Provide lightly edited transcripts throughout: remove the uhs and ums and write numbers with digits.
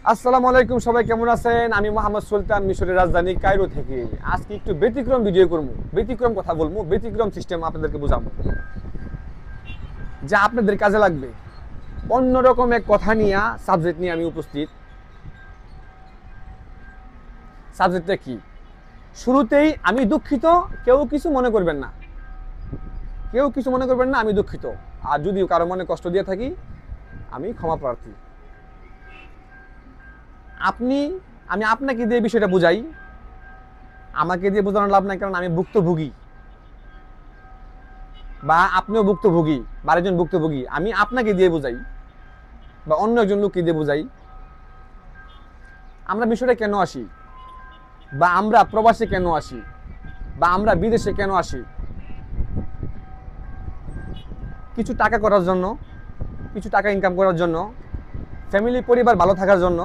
আসসালামু আলাইকুম, সবাই কেমন আছেন? আমি মোহাম্মদ সুলতান, মিশরের রাজধানী কায়রো থেকে। আজকে একটু ব্যতিক্রম ভিডিও করবো, ব্যতিক্রম কথা বলবো, ব্যতিক্রম সিস্টেম আপনাদেরকে বোঝাবো যা আপনাদের কাজে লাগবে। অন্যরকম এক কথা নিয়ে, সাবজেক্ট নিয়ে আমি উপস্থিত। সাবজেক্টটা কি? শুরুতেই আমি দুঃখিত, কেউ কিছু মনে করবেন না, কেউ কিছু মনে করবেন না, আমি দুঃখিত। আর যদি কারো মনে কষ্ট দিয়ে থাকি, আমি ক্ষমা প্রার্থী। আমি আপনাকে দিয়ে বিষয়টা বুঝাই, আমাকে দিয়ে বোঝানোর লাভ নাই, কারণ আমি ভুক্তভোগী, বা আপনিও ভুক্তভোগী, বা আরেকজন ভুক্তভোগী। আমি আপনাকে দিয়ে বুঝাই বা অন্য একজন লোককে দিয়ে বুঝাই আমরা বিষয়টা কেন আসি, বা আমরা প্রবাসে কেন আসি, বা আমরা বিদেশে কেন আসি। কিছু টাকা করার জন্য, কিছু টাকা ইনকাম করার জন্য, ফ্যামিলি পরিবার ভালো থাকার জন্য,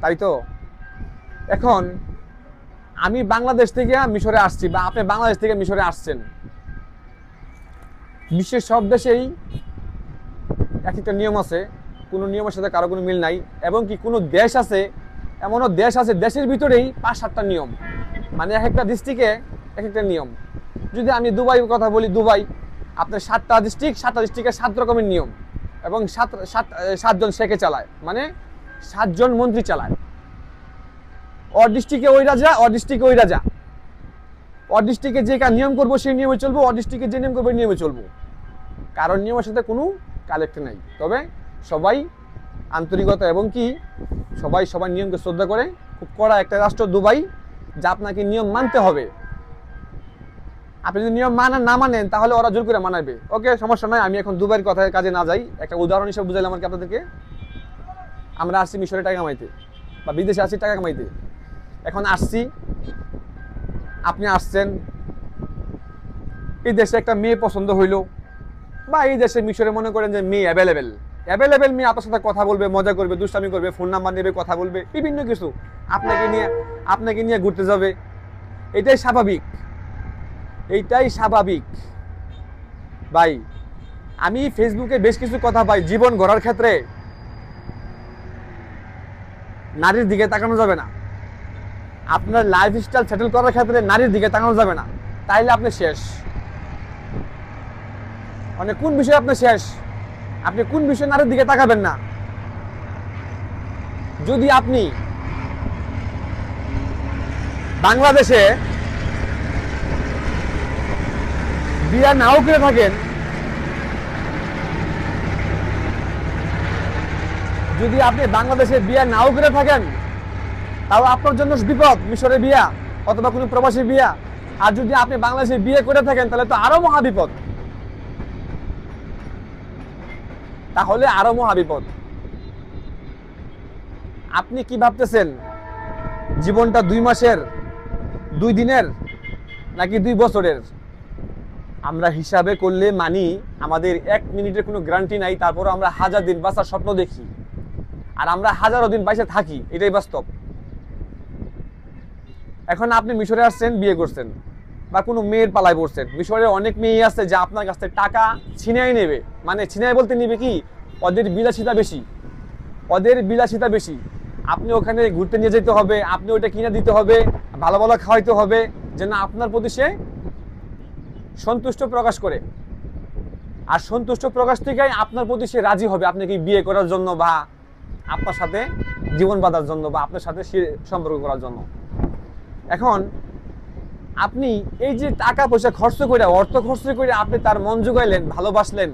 তাই তো? এখন আমি বাংলাদেশ থেকে মিশরে আসছি, বা আপনি বাংলাদেশ থেকে মিশরে আসছেন। বিশ্বের সব দেশেই এক একটা নিয়ম আছে, কোনো নিয়মের সাথে কারো কোনো মিল নাই। এবং কি কোনো দেশ আছে, এমনও দেশ আছে, দেশের ভিতরেই 5-7টা নিয়ম, মানে এক একটা ডিস্ট্রিক্টে এক একটা নিয়ম। যদি আমি দুবাইয়ের কথা বলি, দুবাই আপনার 7টা ডিস্ট্রিক্ট, 7টা ডিস্ট্রিক্টে 7 রকমের নিয়ম, এবং 7জন শেখে চালায়, মানে 7জন মন্ত্রী চালায়। ওর ডিস্ট্রিক্টে ওই রাজা, ওর ডিস্ট্রিক্টে ওই রাজা, ওর ডিস্ট্রিক্টে যে নিয়ম করবো সেই নিয়মে চলবো, ওর ডিস্ট্রিক্টে যে নিয়ম করবো এই নিয়মে চলবো। কারণ নিয়মের সাথে কোনো কালেক্ট নাই, তবে সবাই আন্তরিকতা এবং কি সবাই সবার নিয়মকে শ্রদ্ধা করে। খুব কড়া একটা রাষ্ট্র দুবাই, যা আপনাকে নিয়ম মানতে হবে। আপনি যদি নিয়ম না মানেন, তাহলে ওরা জোর করে মানাবে। ওকে, সমস্যা নয়, আমি এখন দুবাইয়ের কথায় কাজে না যাই, একটা উদাহরণ হিসেবে বুঝাইলাম আর কি আপনাদেরকে। আমরা আসছি মিশরে টাকা কামাইতে, বা বিদেশে আসছি টাকা কামাইতে। এখন আসছি, আপনি আসছেন, এই দেশে একটা মেয়ে পছন্দ হইলো, বা এই দেশে মিশরে মনে করেন যে মেয়ে অ্যাভেলেবেল মেয়ে আপনার সাথে কথা বলবে, মজা করবে, দুষ্টামি করবে, ফোন নাম্বার নেবে, কথা বলবে, বিভিন্ন কিছু আপনাকে নিয়ে ঘুরতে যাবে। এটাই স্বাভাবিক, এইটাই স্বাভাবিক ভাই। আমি ফেসবুকে বেশ কিছু কথা পাই, জীবন গড়ার ক্ষেত্রে নারীর দিকে তাকানো যাবে না, আপনার লাইফস্টাইল সেটেল করার ক্ষেত্রে নারীর দিকে তাকানো যাবে না, তাইলে আপনি শেষ। মানে কোন বিষয়ে আপনি শেষ? আপনি কোন বিষয়ে নারীর দিকে তাকাবেন না? যদি আপনি বাংলাদেশে বিয়া নাও করে থাকেন, যদি আপনি বাংলাদেশে বিয়া নাও করে থাকেন, তাও আপনার জন্য বিপদ, মিশরে বিয়া অথবা কোনো প্রবাসী বিয়া। আর যদি আপনি বাংলাদেশে বিয়ে করে থাকেন, তাহলে তো আরো মহা বিপদ, তাহলে আরো মহা বিপদ। আপনি কি ভাবতেছেন জীবনটা 2 মাসের, 2 দিনের, নাকি 2 বছরের? আমরা হিসাবে করলে মানি আমাদের 1 মিনিটের কোনো গ্যারান্টি নাই, তারপরও আমরা 1000 দিন বাঁচার স্বপ্ন দেখি, আর আমরা হাজারো দিন বাইসে থাকি, এটাই বাস্তব। এখন আপনি মিশরে আসছেন, বিয়ে করছেন, বা কোনো মেয়ের পালায় পড়ছেন। মিশরে অনেক মেয়ে আছে যা আপনার কাছ থেকে টাকা ছিনাই নেবে, মানে ছিনাই বলতে নিবে কি, ওদের বিলাসিতা বেশি, ওদের বিলাসিতা বেশি। আপনি ওখানে ঘুরতে নিয়ে যেতে হবে, আপনি ওটা কিনে দিতে হবে, ভালো ভালো খাওয়াইতে হবে, যেন আপনার প্রতি সে সন্তুষ্ট প্রকাশ করে। আর সন্তুষ্ট প্রকাশ থেকেই আপনার প্রতি সে রাজি হবে আপনাকে বিয়ে করার জন্য, বা আপনার সাথে জীবন বাঁধার জন্য, বা আপনার সাথে সে সম্পর্ক করার জন্য। এখন আপনি এই যে টাকা পয়সা খরচ করে, অর্থ খরচ করে আপনি তার মন জোগাইলেন, ভালোবাসলেন,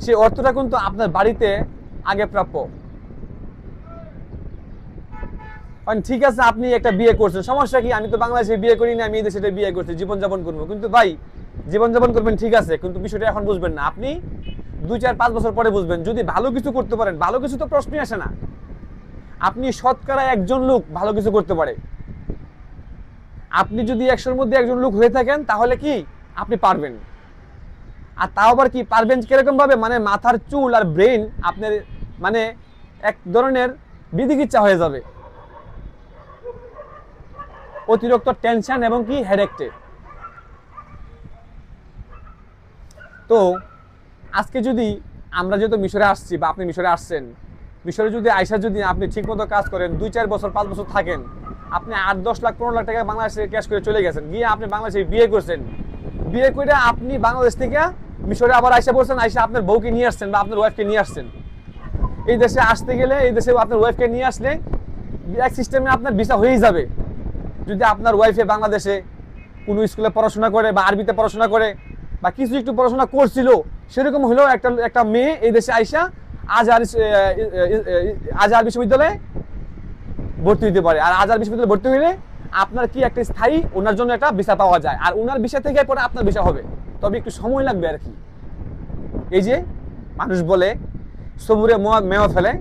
সেই অর্থটা কিন্তু আপনার বাড়িতে আগে প্রাপ্য। ঠিক আছে, আপনি একটা বিয়ে করছেন, সমস্যা কি? আমি তো বাংলাদেশে বিয়ে করি না, আমি এই দেশে বিয়ে করছি, জীবনযাপন করবো। কিন্তু ভাই, জীবনযাপন করবেন ঠিক আছে, কিন্তু বিষয়টা এখন বুঝবেন না, আপনি 2-4-5 বছর পরে বুঝবেন। যদি ভালো কিছু করতে পারেন, ভালো কিছু তো প্রশ্নই আসে না। আপনি শতকরা 1জন লোক ভালো কিছু করতে পারে। আপনি যদি 100-র মধ্যে 1জন লোক হয়ে থাকেন, তাহলে কি আপনি পারবেন। আর তাও আবার কি পারবেন কিরকম ভাবে, মানে মাথার চুল আর ব্রেন আপনার মানে এক ধরনের বিধিকিচ্ছা হয়ে যাবে, অতিরিক্ত টেনশন এবং কি হেডেকটে। তো আজকে যদি আমরা যেহেতু মিশরে আসছি বা আপনি মিশরে আসছেন, মিশরে যদি আইসা যদি আপনি ঠিকমতো কাজ করেন, 2-4 বছর 5 বছর থাকেন, আপনি 8-10 লাখ 15 লাখ টাকা বাংলাদেশে ক্যাশ করে চলে গেছেন, গিয়ে আপনি বাংলাদেশে বিয়ে করছেন, বিয়ে করে আপনি বাংলাদেশ থেকে মিশরে আবার আইসা বলছেন, আইসা আপনার বউকে নিয়ে আসছেন বা আপনার ওয়াইফকে নিয়ে আসছেন। এই দেশে আসতে গেলে, এই দেশে আপনার ওয়াইফকে নিয়ে আসলে এক সিস্টেমে আপনার ভিসা হয়েই যাবে। যদি আপনার ওয়াইফে বাংলাদেশে কোনো স্কুলে পড়াশোনা করে বা আরবিতে পড়াশোনা করে বা কিছু একটু পড়াশোনা করছিল, সেরকম হলেও একটা মেয়ে এই দেশে আইসা আজহার বিশ্ববিদ্যালয়ে ভর্তি হতে পারে। আর আজহার বিশ্ববিদ্যালয়ে ভর্তি হলে আপনার কি একটা স্থায়ী ওনার জন্য একটা ভিসা পাওয়া যায়, আর ওনার ভিসা থেকে পরে আপনার ভিসা হবে, তবে একটু সময় লাগবে আর কি। এই যে মানুষ বলে সবুরে মেওয়া ফেলে,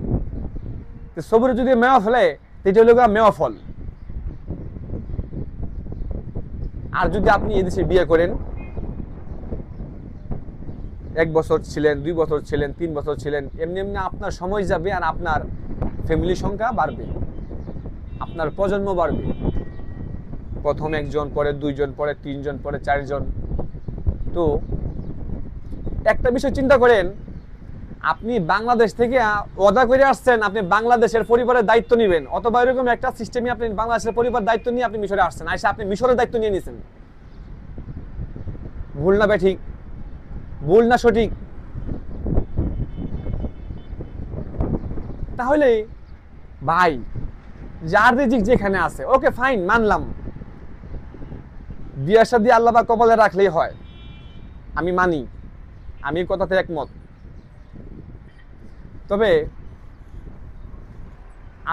সবুরে যদি মেওয়া ফেলে সেটা হলো মেওয়া ফল। আর যদি আপনি এদেশে বিয়ে করেন, 1 বছর ছিলেন, 2 বছর ছিলেন, 3 বছর ছিলেন, এমনি এমনি আপনার সময় যাবে আর আপনার ফ্যামিলির সংখ্যা বাড়বে, আপনার প্রজন্ম বাড়বে। প্রথম 1 জন, পরে 2 জন, পরে 3 জন, পরে 4 জন। তো একটা বিষয় চিন্তা করেন, আপনি বাংলাদেশ থেকে ওয়াদা করে আসছেন আপনি বাংলাদেশের পরিবারের দায়িত্ব নেবেন, অথবা এরকম একটা সিস্টেমে আপনি বাংলাদেশের পরিবার দায়িত্ব নিয়ে আপনি মিশরে আসছেন, আইসা আপনি মিশরের দায়িত্ব নিয়ে নিয়েছেন। ভুল না ঠিক? ভুল না সঠিক? তাহলে ভাই, যার রিজিক যেখানে আছে, ওকে ফাইন, মানলাম, বিয়ে শাদী আল্লাহ বা কপালে রাখলেই হয়, আমি মানি, আমি কথাতে একমত। তবে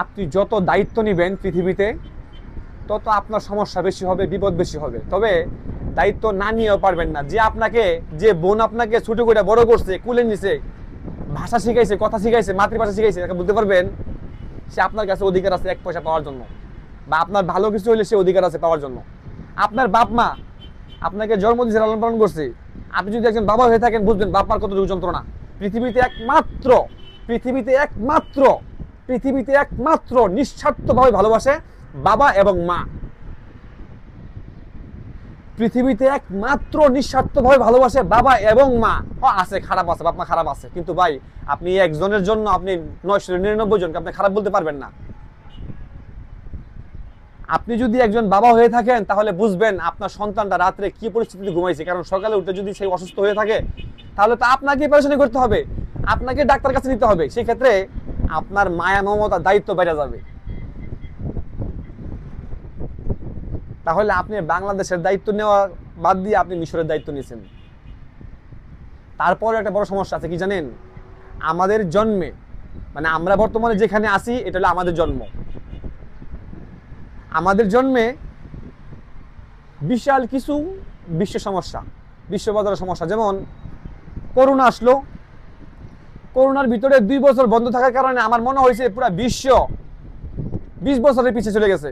আপনি যত দায়িত্ব নেবেন পৃথিবীতে, তত আপনার সমস্যা বেশি হবে, বিপদ বেশি হবে। তবে দায়িত্ব না নিয়েও পারবেন না। যে বোন আপনাকে ছোট করে বড় করছে, কুলে নিছে, ভাষা শিখাইছে, কথা শিখাইছে, মাতৃভাষা শিখাইছে, তাকে বলতে পারবেন সে আপনার কাছে অধিকার আছে 1 পয়সা পাওয়ার জন্য, বা আপনার ভালো কিছু হলে সে অধিকার আছে পাওয়ার জন্য। আপনার বাপ মা আপনাকে জন্ম দিয়েছে, লালন পালন করছে, আপনি যদি একজন বাবা হয়ে থাকেন, বুঝবেন বাপ মার কতটুকু যন্ত্রণা। পৃথিবীতে একমাত্র নিঃস্বার্থভাবে ভালোবাসে বাবা এবং মা। পৃথিবীতে একমাত্র নিঃস্বার্থভাবে ভালোবাসে বাবা এবং মা। আছে খারাপ আছে, বাপ মা খারাপ আছে, কিন্তু ভাই আপনি একজনের জন্য আপনি 999 জনকে আপনি খারাপ বলতে পারবেন না। আপনি যদি একজন বাবা হয়ে থাকেন, তাহলে বুঝবেন আপনার সন্তানটা রাত্রে কি পরিস্থিতিতে ঘুমাইছে, কারণ সকালে উঠে যদি সেই অসুস্থ হয়ে থাকে, তাহলে তো আপনাকে পরেশানি করতে হবে, আপনাকে ডাক্তার কাছে নিতে হবে। সেই ক্ষেত্রে আপনার মায়া মমতার দায়িত্ব বেড়ে যাবে। তাহলে আপনি বাংলাদেশের দায়িত্ব নেওয়া বাদ দিয়ে আপনি মিশরের দায়িত্ব নিয়েছেন। তারপরে একটা বড় সমস্যা আছে, কি জানেন? আমাদের জন্মে, মানে আমরা বর্তমানে যেখানে আছি, এটা হলো আমাদের জন্ম। আমাদের জন্মে বিশাল কিছু বিশ্ব সমস্যা, বিশ্ববাজারের সমস্যা, যেমন করোনা আসলো। করোনার ভিতরে 2 বছর বন্ধ থাকার কারণে আমার মনে হয়েছে পুরো বিশ্ব 20 বছরের পিছিয়ে চলে গেছে।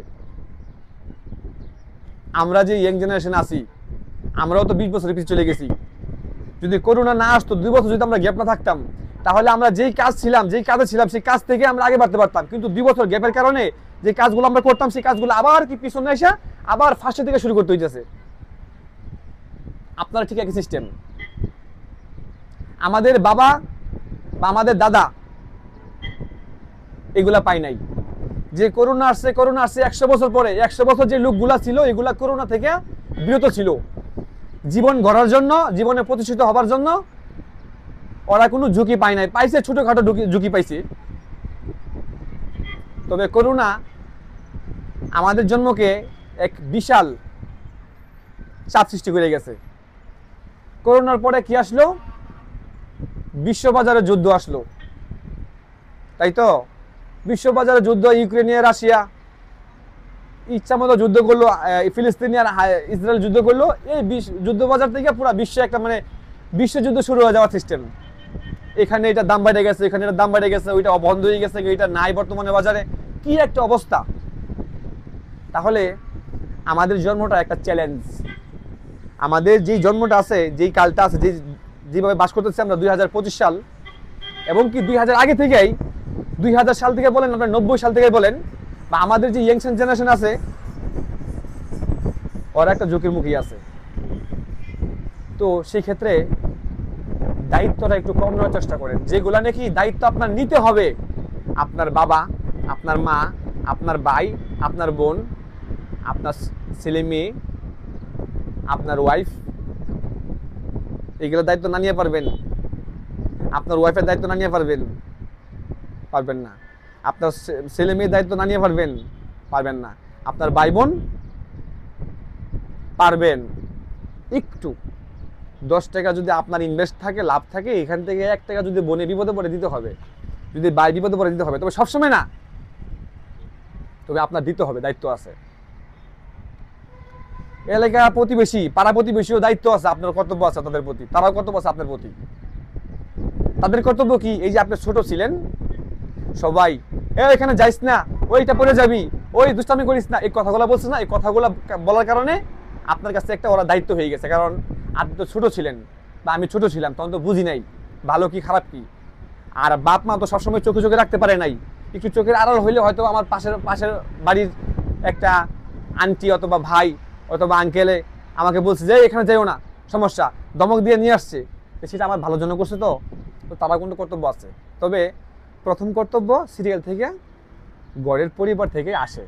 আমরা যে ইয়াং জেনারেশন আছি, আমরাও তো 20 বছরের পিছিয়ে চলে গেছি। যদি করোনা না আসতো, 2 বছর যদি আমরা গ্যাপ না থাকতাম, তাহলে আমরা যেই কাজে ছিলাম সেই কাজ থেকে আমরা আগে বাড়তে পারতাম। কিন্তু 2 বছর গ্যাপের কারণে যে কাজগুলো আমরা করতাম, সেই কাজগুলো আবার কি পিছনে এসে আবার ফার্স্ট থেকে শুরু করতে হইতেছে। আপনারা ঠিক একই সিস্টেম। আমাদের বাবা বা আমাদের দাদা এগুলা পাই নাই। যে করোনা আসছে 100 বছর পরে, 100 বছর যে লোকগুলা ছিল, এগুলা করোনা থেকে বিরত ছিল, জীবন গড়ার জন্য, জীবনে প্রতিষ্ঠিত হবার জন্য ওরা কোনো ঝুঁকি পায় নাই, পাইছে ছোটখাটো ঝুঁকি পাইছে। তবে করোনা আমাদের জন্মকে এক বিশাল চাপ সৃষ্টি করে গেছে। করোনার পরে কি আসলো? বিশ্ববাজারে যুদ্ধ আসলো, তাই তো? বিশ্ববাজারে যুদ্ধ, ইউক্রেনিয়া রাশিয়া ইচ্ছা মতো যুদ্ধ করলো, ফিলিস্তিনি আর ইসরায়েল যুদ্ধ করলো। এই যুদ্ধ বাজার থেকে পুরো বিশ্ব একটা মানে বিশ্বযুদ্ধ শুরু হয়ে যাওয়ার সিস্টেম। এখানে এটা দাম বেড়ে গেছে, এখানে এটা দাম বেড়ে গেছে, ওইটা বন্ধ হয়ে গেছে, এটা নাই বর্তমানে বাজারে, কি একটা অবস্থা। তাহলে আমাদের জন্মটা একটা চ্যালেঞ্জ। আমাদের যেই জন্মটা আছে, যেই কালটা আছে, যেভাবে বাস করতেছি আমরা 2025 সাল, এবং কি 2000 আগে থেকেই, 2000 সাল থেকে বলেন, আপনার 90 সাল থেকে বলেন, বা আমাদের যে ইয়াং জেনারেশন আছে, ওরা একটা ঝুঁকির মুখে আছে। তো সেই ক্ষেত্রে দায়িত্বটা একটু কম নেওয়ার চেষ্টা করেন। যেগুলা নাকি দায়িত্ব আপনার নিতে হবে, আপনার বাবা, আপনার মা, আপনার ভাই, আপনার বোন, আপনার ছেলে মেয়ে, আপনার ওয়াইফ, এগুলোর দায়িত্ব না নিয়ে পারবেন? আপনার ওয়াইফের দায়িত্ব না নিয়ে পারবেন? পারবেন না। আপনার ছেলে মেয়ের দায়িত্ব না নিয়ে পারবেন? পারবেন না। আপনার ভাই বোন পারবেন। একটু 10 টাকা যদি আপনার ইনভেস্ট থাকে, লাভ থাকে, এখান থেকে 1 টাকা যদি বোনে বিপদে পড়ে দিতে হবে, যদি ভাই বিপদে পড়ে দিতে হবে, তবে সবসময় না, তবে আপনার দিতে হবে, দায়িত্ব আছে। এলাকা প্রতিবেশী, পাড়া প্রতিবেশীও দায়িত্ব আছে, আপনার কর্তব্য আছে তাদের প্রতি, তারাও কর্তব্য আছে আপনার প্রতি। তাদের কর্তব্য কি? এই যে আপনি ছোট ছিলেন, সবাই এখানে যাইস না, ওইটা পড়ে যাবি, ওই দুষ্টামি করিস না, এই কথাগুলো বলছিস না, এই কথাগুলো বলার কারণে আপনার কাছে একটা ওরা দায়িত্ব হয়ে গেছে। কারণ আপনি তো ছোট ছিলেন, বা আমি ছোট ছিলাম, তখন তো বুঝি নাই ভালো কি খারাপ কি। আর বাপ মা তো সবসময় চোখে চোখে রাখতে পারে নাই, একটু চোখের আড়াল হইলে হয়তো আমার পাশের বাড়ির একটা আন্টি অথবা ভাই অথবা আঙ্কেলে আমাকে বলছে যে এখানে যাইও না, সমস্যা, দমক দিয়ে নিয়ে আসছে, সেটা আমার ভালোর জন্য করছে। তো তারা কিন্তু কর্তব্য আছে। তবে প্রথম কর্তব্য সিরিয়াল থেকে, গড়ের পরিবার থেকে আসে।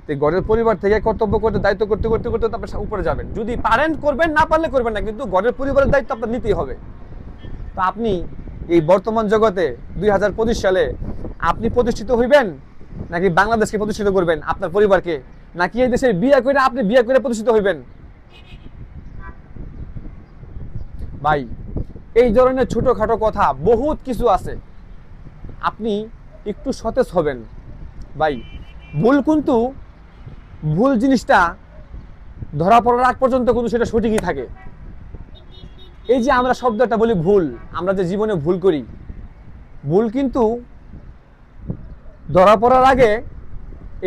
তো গড়ের পরিবার থেকে কর্তব্য করতে, দায়িত্ব করতে করতে করতে তারপরে উপরে যাবেন। যদি পারেন করবেন, না পারলে করবেন না, কিন্তু গড়ের পরিবারের দায়িত্ব আপনার নিতেই হবে। তো আপনি এই বর্তমান জগতে 2025 সালে আপনি প্রতিষ্ঠিত হইবেন, নাকি বাংলাদেশকে প্রতিষ্ঠিত করবেন, আপনার পরিবারকে, নাকি এই দেশে বিয়ে করে আপনি বিয়ে করে প্রতিষ্ঠিত হইবেন? ভাই, এই ধরনের ছোটখাটো কথা বহুত কিছু আছে, আপনি একটু সতেজ হবেন। ভাই, ভুল জিনিসটা ধরা পড়ার আগ পর্যন্ত কিন্তু সেটা সঠিকই থাকে। এই যে আমরা শব্দটা বলি ভুল, আমরা যে জীবনে ভুল করি, ভুল কিন্তু ধরা পড়ার আগে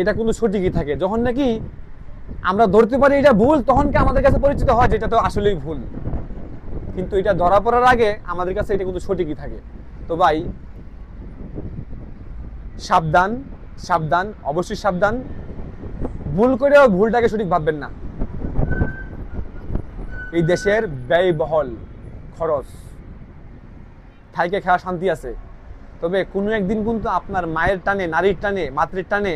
এটা কিন্তু সঠিকই থাকে। যখন নাকি আমরা ধরতে পারি এটা ভুল, তখন কি আমাদের কাছে পরিচিত হয় যেটা তো আসলেই ভুল। কিন্তু এটা ধরা পড়ার আগে আমাদের কাছে এটা কিন্তু সঠিকই থাকে। তো ভাই, সাবধান, সাবধান, অবশ্যই সাবধান। ভুল করেও ভুলটাকে সঠিক ভাববেন না। এই দেশের ব্যয়বহুল খরচ, থাইকে খাওয়া শান্তি আছে, তবে কোনো একদিন কিন্তু আপনার মায়ের টানে, নারীর টানে, মাতৃর টানে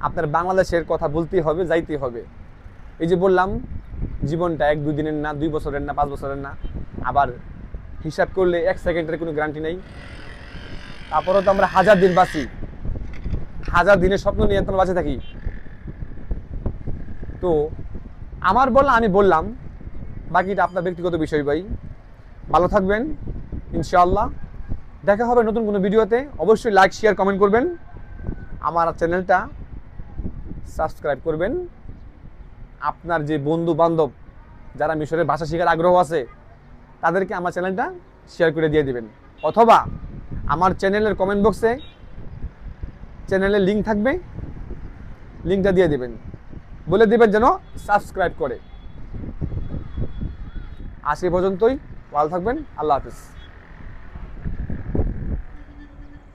আপনার বাংলাদেশের কথা বলতেই হবে, যাইতেই হবে। এই যে বললাম, জীবনটা 1-2 দিনের না, 2 বছরের না, 5 বছরের না, আবার হিসাব করলে 1 সেকেন্ডের কোনো গ্যারান্টি নেই। তারপরেও তো আমরা 1000 দিন বাঁচি, 1000 দিনের স্বপ্ন নিয়ে আমরা বাঁচে থাকি। তো আমার বললাম, আমি বললাম, বাকিটা আপনার ব্যক্তিগত বিষয়। ভাই, ভালো থাকবেন, ইনশাআল্লাহ দেখা হবে নতুন কোনো ভিডিওতে। অবশ্যই লাইক, শেয়ার, কমেন্ট করবেন, আমার চ্যানেলটা সাবস্ক্রাইব করবেন। আপনার যে বন্ধু বান্ধব যারা মিশরের ভাষা শেখার আগ্রহ আছে, তাদেরকে আমার চ্যানেলটা শেয়ার করে দিয়ে দিবেন, অথবা আমার চ্যানেলের কমেন্ট বক্সে চ্যানেলের লিঙ্ক থাকবে, লিঙ্কটা দিয়ে দিবেন, বলে দিবেন যেন সাবস্ক্রাইব করে। আজ এই পর্যন্তই, ভালো থাকবেন, আল্লাহ হাফেজ।